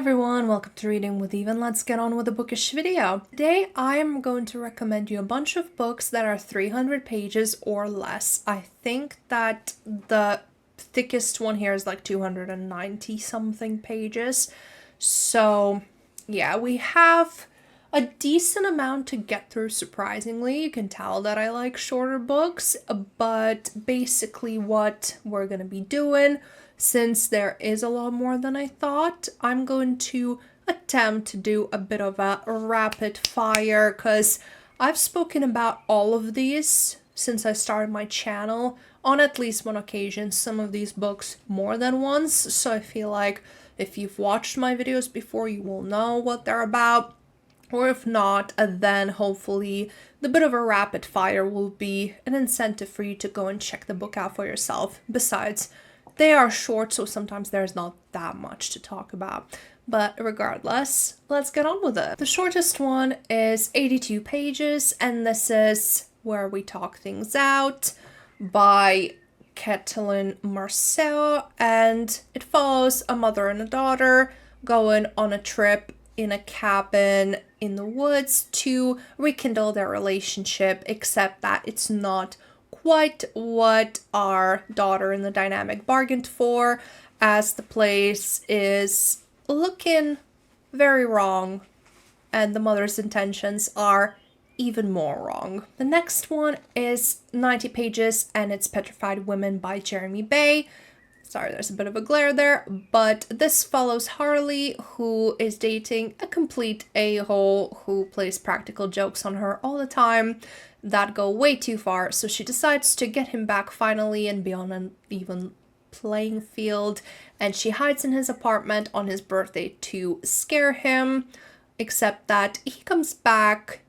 everyone, welcome to Reading with Even. Let's get on with the bookish video. Today I am going to recommend you a bunch of books that are 300 pages or less. I think that the thickest one here is like 290 something pages. So yeah, we have a decent amount to get through, surprisingly. You can tell that I like shorter books, but basically what we're gonna be doing, since there is a lot more than I thought, I'm going to attempt to do a bit of a rapid fire, because I've spoken about all of these since I started my channel on at least one occasion, some of these books more than once, so I feel like if you've watched my videos before, you will know what they're about. Or if not, then hopefully the bit of a rapid fire will be an incentive for you to go and check the book out for yourself. Besides, they are short, so sometimes there's not that much to talk about. But regardless, let's get on with it. The shortest one is 82 pages, and this is Where We Talk Things Out by Caitlin Marceau, and it follows a mother and a daughter going on a trip in a cabin in the woods to rekindle their relationship, except that it's not quite what our daughter in the dynamic bargained for, as the place is looking very wrong and the mother's intentions are even more wrong. The next one is 90 pages and it's Petrified Women by Jeremy Bay. Sorry, there's a bit of a glare there, but this follows Harley, who is dating a complete a-hole who plays practical jokes on her all the time that go way too far, so she decides to get him back finally and be on an even playing field, and she hides in his apartment on his birthday to scare him, except that he comes back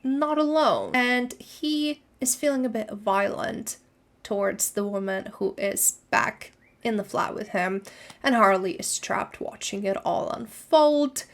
not alone, and he is feeling a bit violent towards the woman who is back in the flat with him, and Harley is trapped watching it all unfold.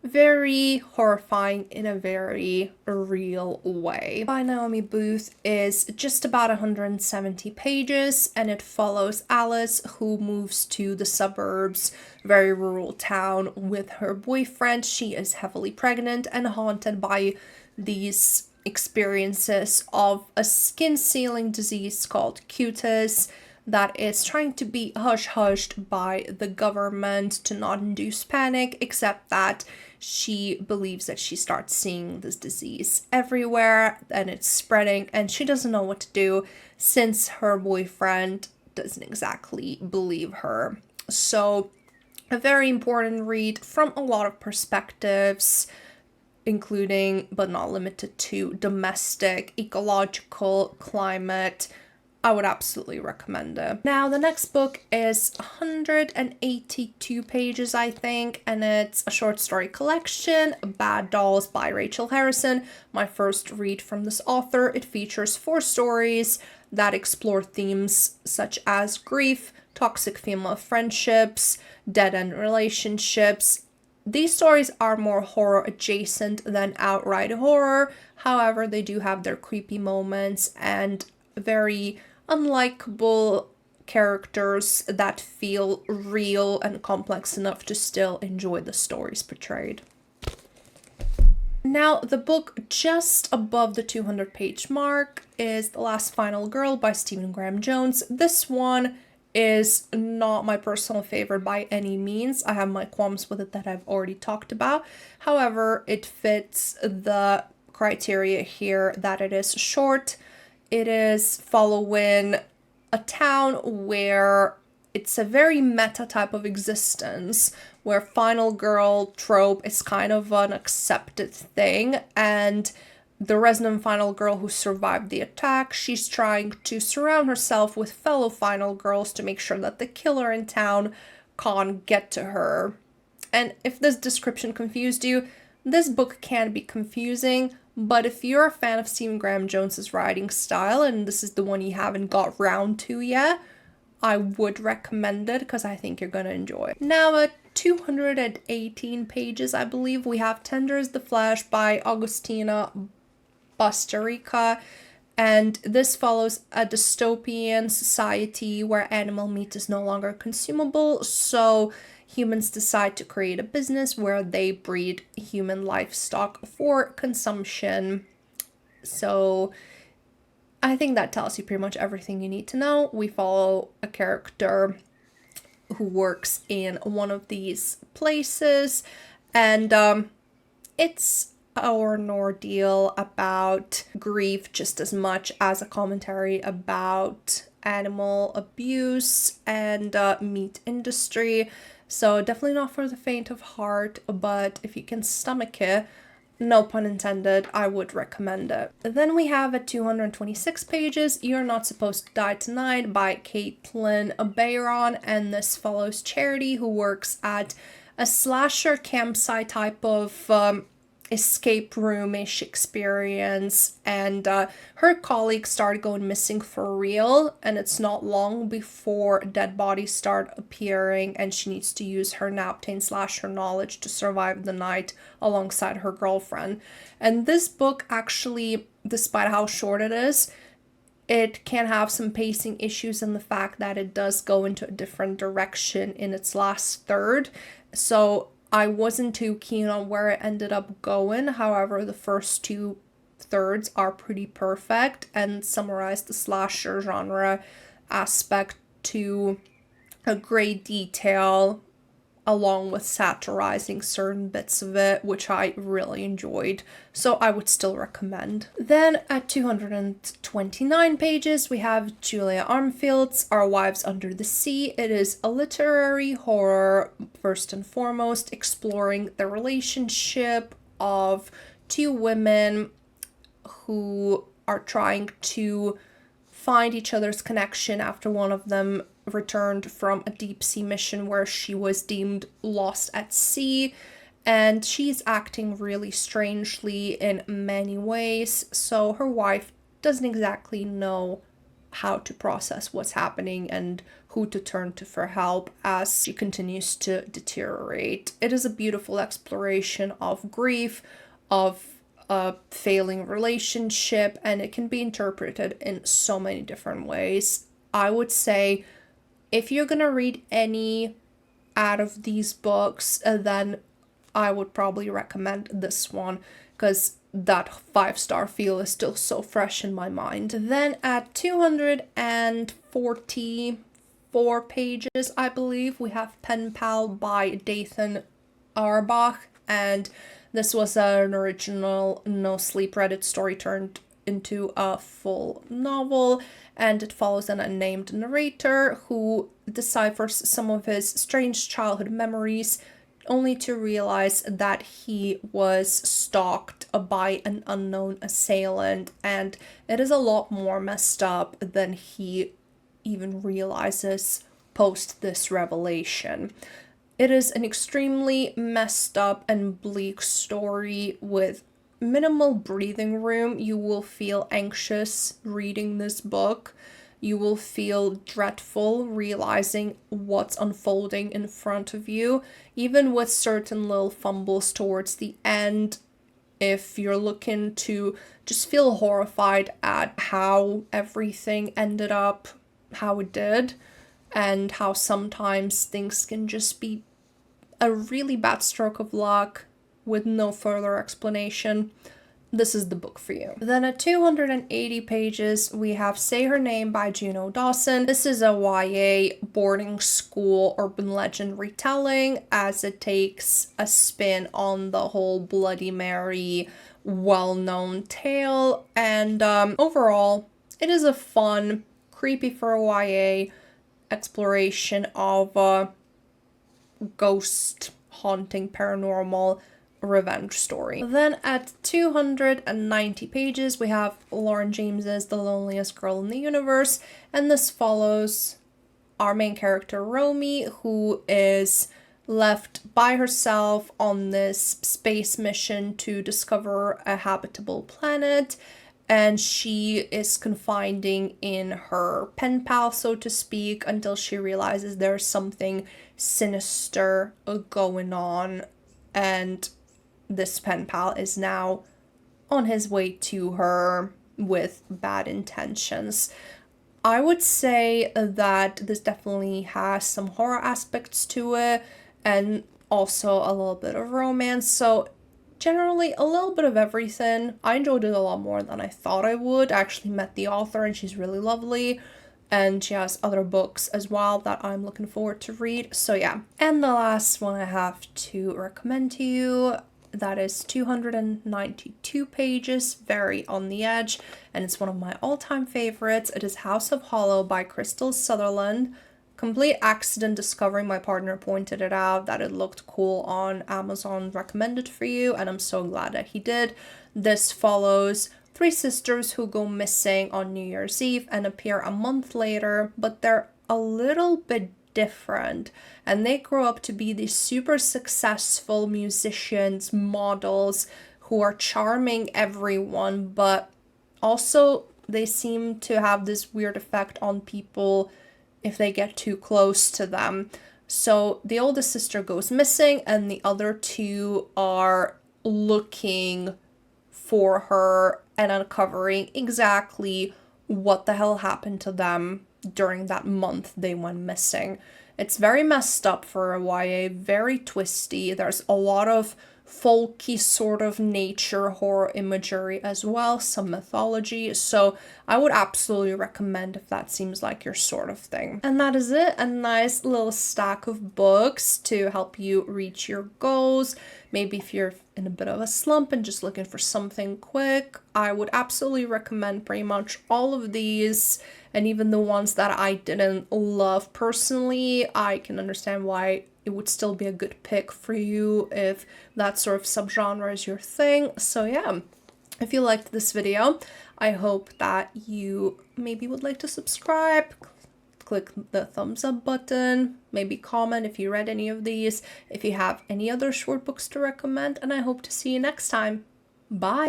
Very horrifying in a very real way. By Naomi Booth is just about 170 pages, and it follows Alice, who moves to the suburbs, very rural town, with her boyfriend. She is heavily pregnant and haunted by these experiences of a skin-sealing disease called cutis that is trying to be hush-hushed by the government to not induce panic, except that she believes that she starts seeing this disease everywhere and it's spreading, and she doesn't know what to do since her boyfriend doesn't exactly believe her. So, a very important read from a lot of perspectives, including, but not limited to, domestic, ecological, climate. I would absolutely recommend it. Now, the next book is 182 pages, I think, and it's a short story collection, Bad Dolls by Rachel Harrison. My first read from this author. It features 4 stories that explore themes such as grief, toxic female friendships, dead-end relationships. These stories are more horror adjacent than outright horror. However, they do have their creepy moments and very unlikable characters that feel real and complex enough to still enjoy the stories portrayed. Now, the book just above the 200-page mark is The Last Final Girl by Stephen Graham Jones. This one is not my personal favorite by any means. I have my qualms with it that I've already talked about. However, it fits the criteria here that it is short. It is following a town where it's a very meta type of existence, where final girl trope is kind of an accepted thing, and the resident final girl who survived the attack, she's trying to surround herself with fellow final girls to make sure that the killer in town can't get to her. And if this description confused you, this book can be confusing, but if you're a fan of Stephen Graham Jones's writing style, and this is the one you haven't got round to yet, I would recommend it because I think you're going to enjoy it. Now, at 218 pages, I believe, we have Tender is the Flesh by Agustina Bastarrica, and this follows a dystopian society where animal meat is no longer consumable, so humans decide to create a business where they breed human livestock for consumption. So I think that tells you pretty much everything you need to know. We follow a character who works in one of these places, and it's an ordeal about grief just as much as a commentary about animal abuse and meat industry. So definitely not for the faint of heart, but if you can stomach it, no pun intended, I would recommend it. Then we have at 226 pages, You're Not Supposed to Die Tonight by Caitlin Bayron, and this follows Charity, who works at a slasher campsite type of escape room-ish experience, and her colleagues start going missing for real, and it's not long before dead bodies start appearing, and she needs to use her naptain / her knowledge to survive the night alongside her girlfriend. And this book actually, despite how short it is, it can have some pacing issues in the fact that it does go into a different direction in its last third. So I wasn't too keen on where it ended up going. However, the first 2/3 are pretty perfect and summarize the slasher genre aspect to a great detail, along with satirizing certain bits of it, which I really enjoyed, so I would still recommend. Then at 229 pages, we have Julia Armfield's Our Wives Under the Sea. It is a literary horror, first and foremost, exploring the relationship of two women who are trying to find each other's connection after one of them returned from a deep sea mission where she was deemed lost at sea, and she's acting really strangely in many ways, so her wife doesn't exactly know how to process what's happening and who to turn to for help as she continues to deteriorate. It is a beautiful exploration of grief, of a failing relationship, and it can be interpreted in so many different ways. I would say if you're gonna read any out of these books, then I would probably recommend this one, because that 5-star feel is still so fresh in my mind. Then at 244 pages, I believe, we have Pen Pal by Dathan Auerbach, and this was an original No Sleep Reddit story turned into a full novel, and it follows an unnamed narrator who deciphers some of his strange childhood memories, only to realize that he was stalked by an unknown assailant, and it is a lot more messed up than he even realizes post this revelation. It is an extremely messed up and bleak story with minimal breathing room. You will feel anxious reading this book. You will feel dreadful realizing what's unfolding in front of you, even with certain little fumbles towards the end. If you're looking to just feel horrified at how everything ended up how it did, and how sometimes things can just be a really bad stroke of luck with no further explanation, this is the book for you. Then at 280 pages, we have Say Her Name by Juno Dawson. This is a YA boarding school urban legend retelling, as it takes a spin on the whole Bloody Mary well-known tale, and overall, it is a fun, creepy for a YA exploration of ghost haunting paranormal revenge story. Then at 290 pages, we have Lauren James's The Loneliest Girl in the Universe, and this follows our main character Romy, who is left by herself on this space mission to discover a habitable planet, and she is confiding in her pen pal, so to speak, until she realizes there's something sinister going on, and this pen pal is now on his way to her with bad intentions. I would say that this definitely has some horror aspects to it, and also a little bit of romance. So generally a little bit of everything. I enjoyed it a lot more than I thought I would. I actually met the author and she's really lovely. And she has other books as well that I'm looking forward to read. So yeah. And the last one I have to recommend to you, that is 292 pages, very on the edge, and it's one of my all-time favorites. It is House of Hollow by Crystal Sutherland. Complete accident discovering. My partner pointed it out that it looked cool on Amazon recommended for you, and I'm so glad that he did. This follows three sisters who go missing on New Year's Eve and appear a month later, but they're a little bit different, and they grow up to be these super successful musicians, models who are charming everyone, but also they seem to have this weird effect on people if they get too close to them. So the oldest sister goes missing and the other two are looking for her and uncovering exactly what the hell happened to them during that month they went missing. It's very messed up for a YA, very twisty. There's a lot of folky sort of nature horror imagery as well, some mythology. So I would absolutely recommend if that seems like your sort of thing. And that is it, a nice little stack of books to help you reach your goals. Maybe if you're in a bit of a slump and just looking for something quick, I would absolutely recommend pretty much all of these. And even the ones that I didn't love personally, I can understand why it would still be a good pick for you if that sort of subgenre is your thing. So yeah, if you liked this video, I hope that you maybe would like to subscribe, click the thumbs up button, maybe comment if you read any of these, if you have any other short books to recommend, and I hope to see you next time. Bye!